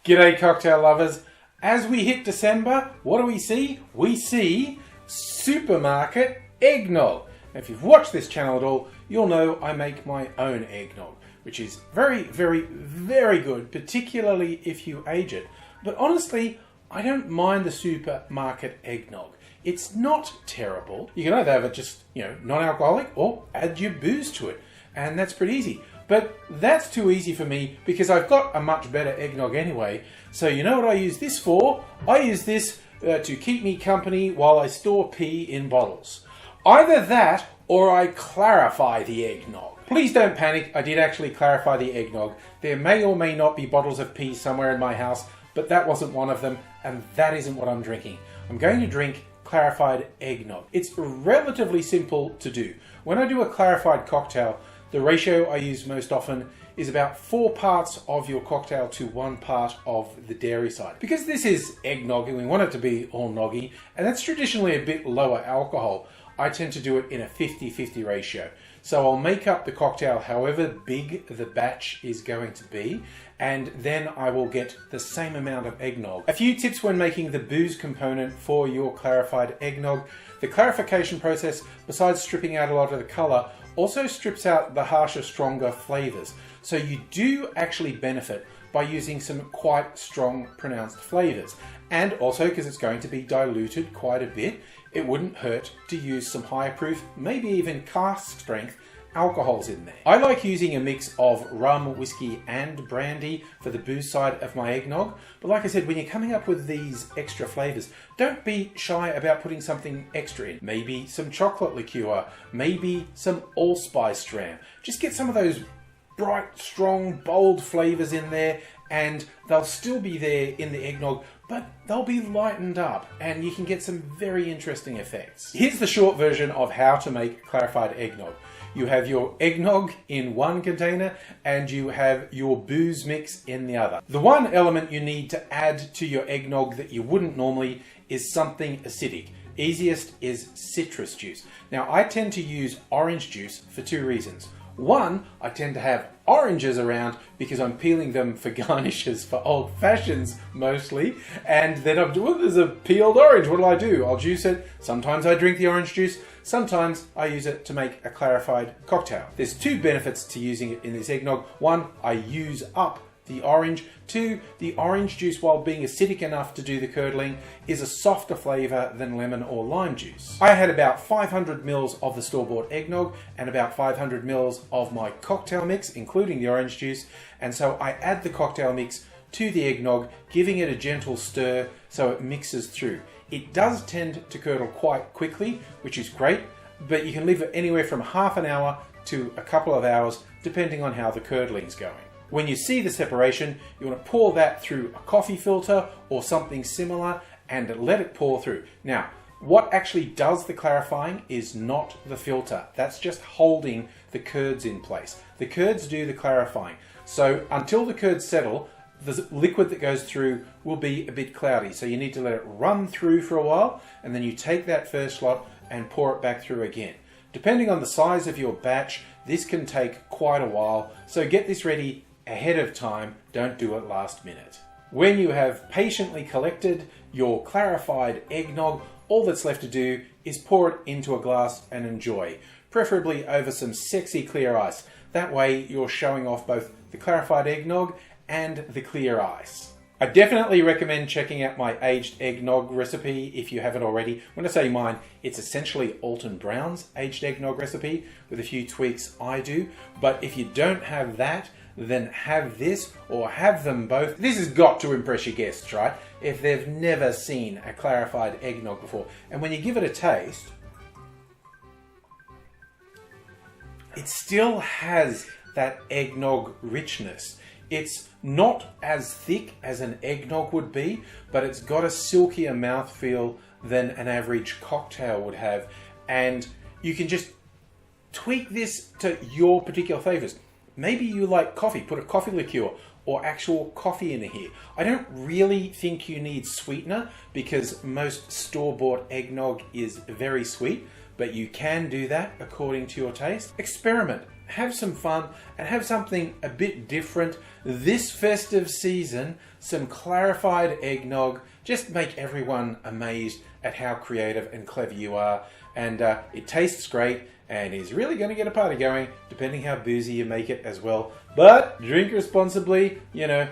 G'day cocktail lovers. As we hit December, what do we see? We see supermarket eggnog. Now, if you've watched this channel at all, you'll know I make my own eggnog, which is very, very, very good, particularly if you age it. But honestly, I don't mind the supermarket eggnog. It's not terrible. You can either have it just, non-alcoholic or add your booze to it. And that's pretty easy. But that's too easy for me because I've got a much better eggnog anyway. So you know what I use this for? I use this to keep me company while I store pee in bottles. Either that or I clarify the eggnog. Please don't panic, I did actually clarify the eggnog. There may or may not be bottles of pee somewhere in my house, but that wasn't one of them, and that isn't what I'm drinking. I'm going to drink clarified eggnog. It's relatively simple to do. When I do a clarified cocktail, the ratio I use most often is about 4 parts of your cocktail to 1 part of the dairy side. Because this is eggnog and we want it to be all noggy, and that's traditionally a bit lower alcohol, I tend to do it in a 50-50 ratio. So I'll make up the cocktail however big the batch is going to be, and then I will get the same amount of eggnog. A few tips when making the booze component for your clarified eggnog. The clarification process, besides stripping out a lot of the color, also strips out the harsher, stronger flavors. So you do actually benefit by using some quite strong, pronounced flavors. And also, because it's going to be diluted quite a bit, it wouldn't hurt to use some higher proof, maybe even cask strength alcohols in there. I like using a mix of rum, whiskey, and brandy for the booze side of my eggnog. But like I said, when you're coming up with these extra flavors, don't be shy about putting something extra in. Maybe some chocolate liqueur, maybe some allspice dram. Just get some of those bright, strong, bold flavors in there, and they'll still be there in the eggnog, but they'll be lightened up and you can get some very interesting effects. Here's the short version of how to make clarified eggnog. You have your eggnog in one container and you have your booze mix in the other. The one element you need to add to your eggnog that you wouldn't normally is something acidic. Easiest is citrus juice. Now I tend to use orange juice for 2 reasons. One, I tend to have oranges around because I'm peeling them for garnishes for old fashions mostly. And then I'm doing, there's a peeled orange, what do? I'll juice it. Sometimes I drink the orange juice. Sometimes I use it to make a clarified cocktail. There's 2 benefits to using it in this eggnog. One, I use up the orange. 2, the orange juice, while being acidic enough to do the curdling, is a softer flavor than lemon or lime juice. I had about 500 mils of the store-bought eggnog and about 500 mils of my cocktail mix, including the orange juice, and so I add the cocktail mix to the eggnog, giving it a gentle stir so it mixes through. It does tend to curdle quite quickly, which is great, but you can leave it anywhere from half an hour to a couple of hours, depending on how the curdling's going. When you see the separation, you want to pour that through a coffee filter or something similar and let it pour through. Now, what actually does the clarifying is not the filter. That's just holding the curds in place. The curds do the clarifying. So until the curds settle, the liquid that goes through will be a bit cloudy. So you need to let it run through for a while, and then you take that first lot and pour it back through again. Depending on the size of your batch, this can take quite a while. So get this ready ahead of time, don't do it last minute. When you have patiently collected your clarified eggnog, all that's left to do is pour it into a glass and enjoy, preferably over some sexy clear ice. That way you're showing off both the clarified eggnog and the clear ice. I definitely recommend checking out my aged eggnog recipe if you haven't already. When I say mine, it's essentially Alton Brown's aged eggnog recipe with a few tweaks I do. But if you don't have that, then have this or have them both. This has got to impress your guests, right? If they've never seen a clarified eggnog before. And when you give it a taste, it still has that eggnog richness. It's not as thick as an eggnog would be, but it's got a silkier mouthfeel than an average cocktail would have. And you can just tweak this to your particular flavors. Maybe you like coffee, put a coffee liqueur or actual coffee in here. I don't really think you need sweetener because most store-bought eggnog is very sweet, but you can do that according to your taste. Experiment. have some fun and have something a bit different this festive season. Some clarified eggnog. Just make everyone amazed at how creative and clever you are. And it tastes great and is really going to get a party going, depending how boozy you make it as well. But drink responsibly, you know.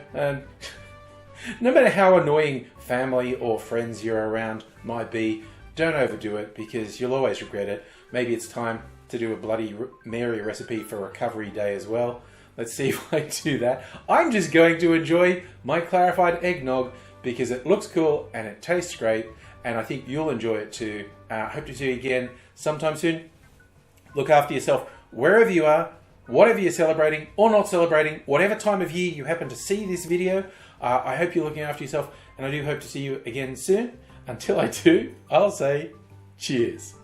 No matter how annoying family or friends you're around might be, don't overdo it because you'll always regret it. Maybe it's time to do a Bloody Mary recipe for Recovery Day as well. Let's see if I do that. I'm just going to enjoy my clarified eggnog because it looks cool and it tastes great, and I think you'll enjoy it too. Hope to see you again sometime soon. Look after yourself wherever you are, whatever you're celebrating or not celebrating, whatever time of year you happen to see this video. I hope you're looking after yourself, and I do hope to see you again soon. Until I do, I'll say cheers.